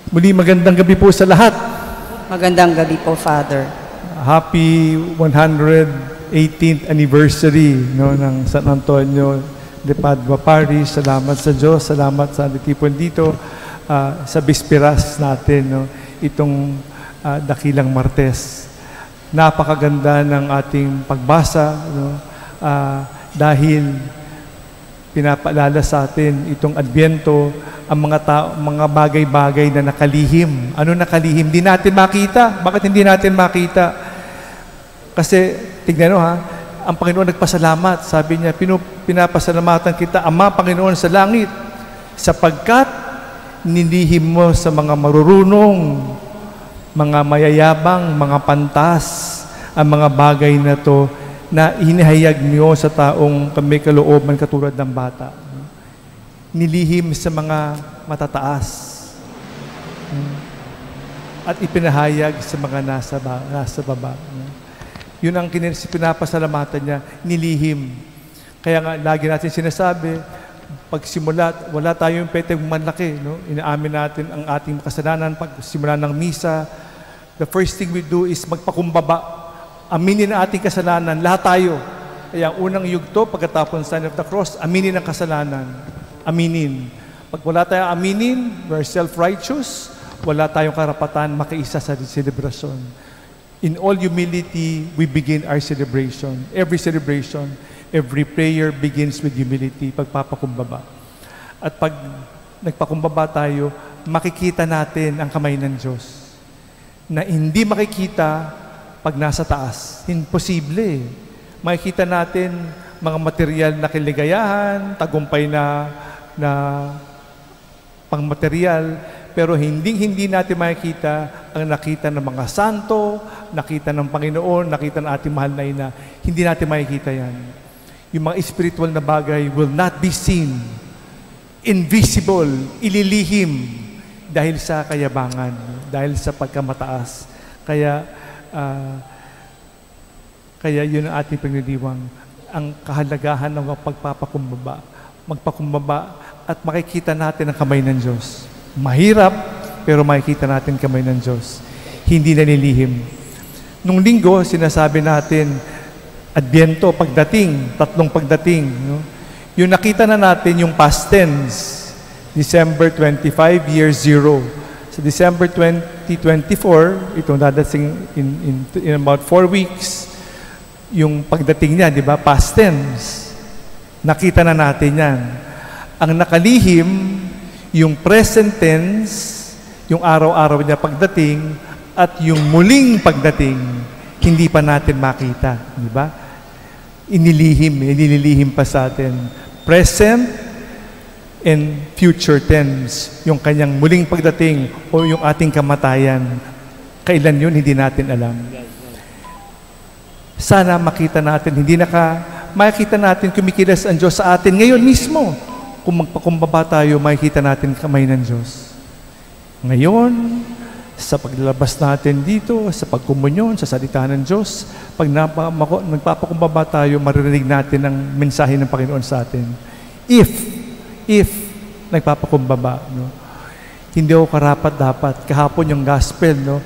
Muli magandang gabi po sa lahat. Magandang gabi po, Father. Happy 118th anniversary ng San Antonio de Padua Parish. Salamat sa Diyos, salamat sa natipon dito sa Bisperas natin, itong dakilang Martes. Napakaganda ng ating pagbasa dahil pinapaalala sa atin itong Adbyento, ang mga bagay-bagay na nakalihim. Ano nakalihim? Hindi natin makita. Bakit hindi natin makita? Kasi, tignan nyo ang Panginoon nagpasalamat. Sabi niya, pinapasalamatan kita, Ama, Panginoon sa langit, sapagkat nilihim mo sa mga marurunong, mga mayayabang, mga pantas, ang mga bagay na to na hinihayag niyo sa taong may kalooban katulad ng bata. Nilihim sa mga matataas at ipinahayag sa mga nasa baba. Yun ang pinapasalamatan niya, nilihim. Kaya nga, lagi natin sinasabi, pagsimula, wala tayong peteng manlaki. Inaamin natin ang ating kasalanan pagsimula ng misa. The first thing we do is magpakumbaba. Aminin ang ating kasalanan, lahat tayo. Kaya unang yugto, pagkatapos sign of the cross, aminin ang kasalanan. Aminin. Pag wala tayong aminin, we're self-righteous, wala tayong karapatan makiisa sa celebration. In all humility, we begin our celebration. Every celebration, every prayer begins with humility, pagpapakumbaba. At pag nagpakumbaba tayo, makikita natin ang kamay ng Diyos. Na hindi makikita pag nasa taas. Imposible. Makikita natin mga material na kaligayahan, tagumpay na pangmaterial, pero hindi natin makikita ang nakita ng mga santo, nakita ng Panginoon, nakita ng ating mahal na ina. Hindi natin makikita yan. Yung mga spiritual na bagay will not be seen. Invisible, ililihim dahil sa kayabangan, dahil sa pagkamataas. Kaya yun ang ating pinagdiwang, ang kahalagahan ng pagpapakumbaba. Magpakumbaba at makikita natin ang kamay ng Diyos. Mahirap, pero makikita natin ang kamay ng Diyos. Hindi nalilihim. Nung linggo, sinasabi natin, Adbyento, pagdating, tatlong pagdating. Yung nakita na natin yung past tense, December 25, year 0. Sa December 2024, itong dadating in about 4 weeks, yung pagdating niya, di ba? Past tense. Nakita na natin yan. Ang nakalihim, yung present tense, yung araw-araw niya pagdating, at yung muling pagdating, hindi pa natin makita. Di ba? Inililihim pa sa atin. Present and future tense. Yung kanyang muling pagdating o yung ating kamatayan. Kailan yun, hindi natin alam. Sana makita natin, makikita natin kumikilos ang Diyos sa atin ngayon mismo. Kung magpakumbaba tayo, makikita natin kamay ng Diyos. Ngayon, sa paglalabas natin dito, sa pagkomunyon, sa salita ng Diyos, pag nagpapakumbaba tayo, maririnig natin ang mensahe ng Panginoon sa atin. If nagpapakumbaba, hindi ako karapat-dapat. Kahapon yung gospel,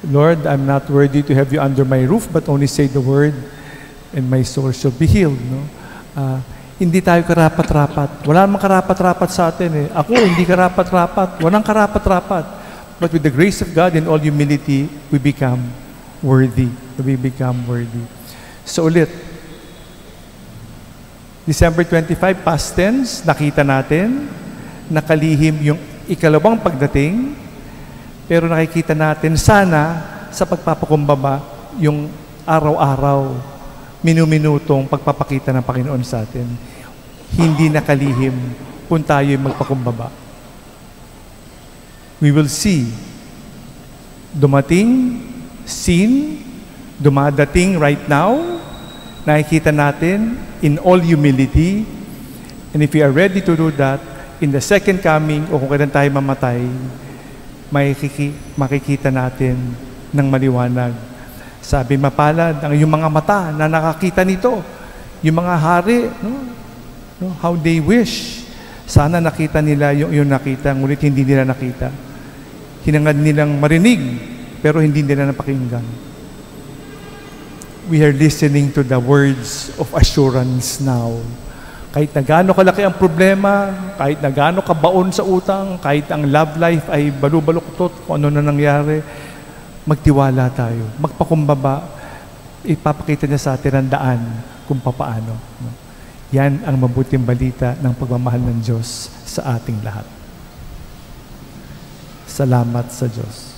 Lord, I'm not worthy to have you under my roof, but only say the word, and my soul shall be healed. Hindi tayo karapat-rapat. Wala namang karapat-rapat sa atin. Ako, hindi karapat-rapat. Walang karapat-rapat. But with the grace of God and all humility, we become worthy. We become worthy. So ulit, December 25, past tense, nakita natin, nakalihim yung ikalawang pagdating, pero nakikita natin sana sa pagpapakumbaba yung araw-araw, minu-minutong pagpapakita ng Panginoon sa atin. Hindi nakalihim kung tayo'y magpakumbaba. We will see dumating, seen, dumadating right now, nakikita natin in all humility, and if we are ready to do that, in the second coming, o kung kailan tayo mamatay, makikita natin ng maliwanag. Sabi, mapalad ang yung mga mata na nakakita nito, yung mga hari, how they wish. Sana nakita nila yung nakita, ngunit hindi nila nakita. Hinangad nilang marinig, pero hindi nila napakinggan. We are listening to the words of assurance now. Kahit na gaano kalaki ang problema, kahit na gaano kabaon sa utang, kahit ang love life ay balubaluktot, kung ano na nangyari, magtiwala tayo, magpakumbaba, ipapakita niya sa atin ang daan kung papaano. Yan ang mabuting balita ng pagmamahal ng Diyos sa ating lahat. Salamat sa Diyos.